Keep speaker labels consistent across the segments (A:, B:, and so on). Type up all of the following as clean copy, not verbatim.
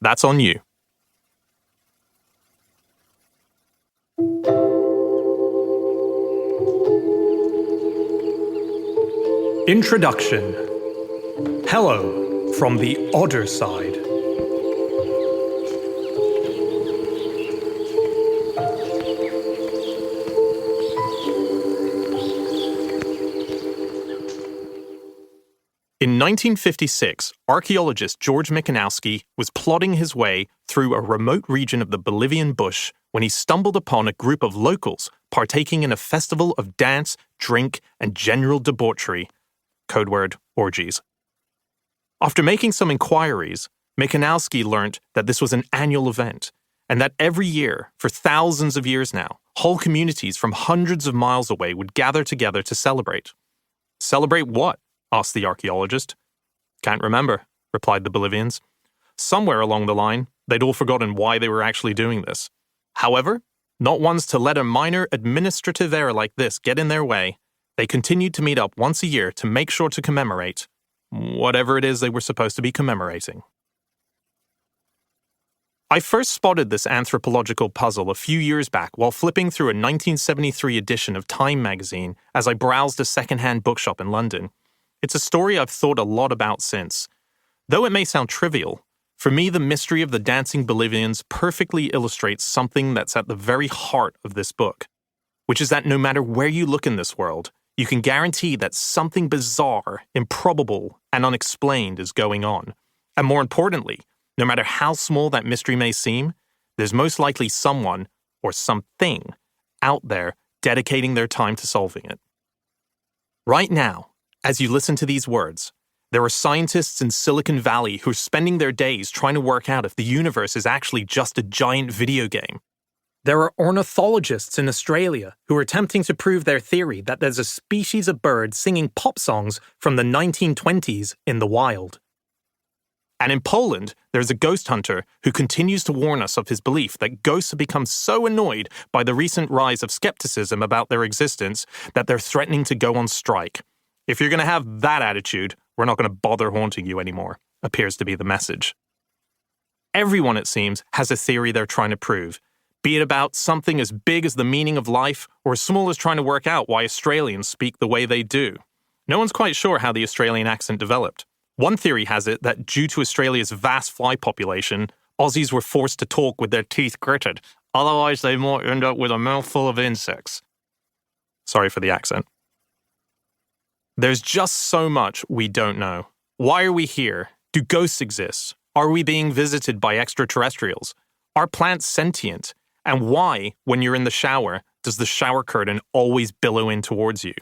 A: That's on you.
B: Introduction. Hello from the odder side.
A: In 1956, archaeologist George Michanowski was plodding his way through a remote region of the Bolivian bush when he stumbled upon a group of locals partaking in a festival of dance, drink, and general debauchery, code word orgies. After making some inquiries, Michanowski learned that this was an annual event, and that every year, for thousands of years now, whole communities from hundreds of miles away would gather together to celebrate. Celebrate what? Asked the archaeologist. Can't remember, replied the Bolivians. Somewhere along the line, they'd all forgotten why they were actually doing this. However, not ones to let a minor administrative error like this get in their way, they continued to meet up once a year to make sure to commemorate whatever it is they were supposed to be commemorating. I first spotted this anthropological puzzle a few years back while flipping through a 1973 edition of Time magazine as I browsed a second-hand bookshop in London. It's a story I've thought a lot about since. Though it may sound trivial, for me the mystery of the dancing Bolivians perfectly illustrates something that's at the very heart of this book, which is that no matter where you look in this world, you can guarantee that something bizarre, improbable, and unexplained is going on. And more importantly, no matter how small that mystery may seem, there's most likely someone or something out there dedicating their time to solving it. Right now, as you listen to these words, there are scientists in Silicon Valley who are spending their days trying to work out if the universe is actually just a giant video game. There are ornithologists in Australia who are attempting to prove their theory that there's a species of bird singing pop songs from the 1920s in the wild. And in Poland, there's a ghost hunter who continues to warn us of his belief that ghosts have become so annoyed by the recent rise of skepticism about their existence that they're threatening to go on strike. If you're going to have that attitude, we're not going to bother haunting you anymore, appears to be the message. Everyone, it seems, has a theory they're trying to prove, be it about something as big as the meaning of life or as small as trying to work out why Australians speak the way they do. No one's quite sure how the Australian accent developed. One theory has it that due to Australia's vast fly population, Aussies were forced to talk with their teeth gritted, otherwise they might end up with a mouthful of insects. Sorry for the accent. There's just so much we don't know. Why are we here? Do ghosts exist? Are we being visited by extraterrestrials? Are plants sentient? And why, when you're in the shower, does the shower curtain always billow in towards you?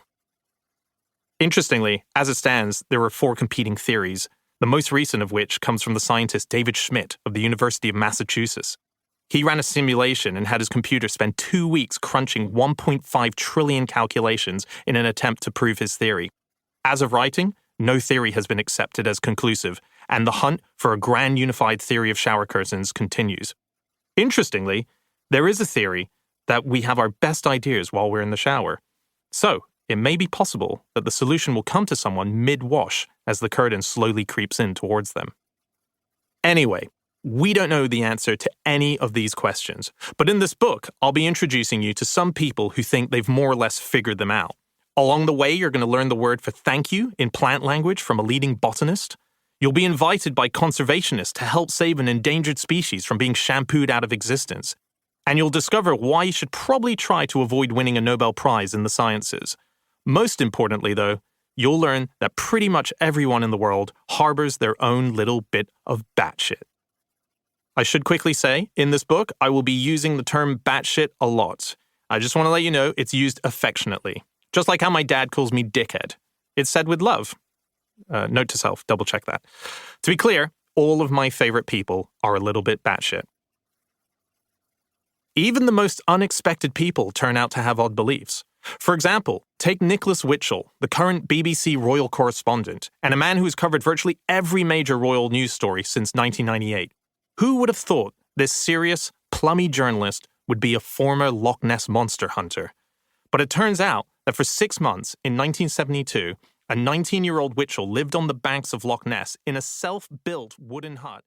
A: Interestingly, as it stands, there are 4 competing theories, the most recent of which comes from the scientist David Schmidt of the University of Massachusetts. He ran a simulation and had his computer spend 2 weeks crunching 1.5 trillion calculations in an attempt to prove his theory. As of writing, no theory has been accepted as conclusive, and the hunt for a grand unified theory of shower curtains continues. Interestingly, there is a theory that we have our best ideas while we're in the shower. So, it may be possible that the solution will come to someone mid-wash as the curtain slowly creeps in towards them. Anyway, we don't know the answer to any of these questions, but in this book, I'll be introducing you to some people who think they've more or less figured them out. Along the way, you're going to learn the word for thank you in plant language from a leading botanist. You'll be invited by conservationists to help save an endangered species from being shampooed out of existence. And you'll discover why you should probably try to avoid winning a Nobel Prize in the sciences. Most importantly, though, you'll learn that pretty much everyone in the world harbors their own little bit of batshit. I should quickly say, in this book, I will be using the term batshit a lot. I just want to let you know it's used affectionately. Just like how my dad calls me dickhead. It's said with love. Note to self, double check that. To be clear, all of my favorite people are a little bit batshit. Even the most unexpected people turn out to have odd beliefs. For example, take Nicholas Witchell, the current BBC royal correspondent, and a man who has covered virtually every major royal news story since 1998. Who would have thought this serious, plummy journalist would be a former Loch Ness monster hunter? But it turns out that for 6 months in 1972, a 19-year-old Witchell lived on the banks of Loch Ness in a self-built wooden hut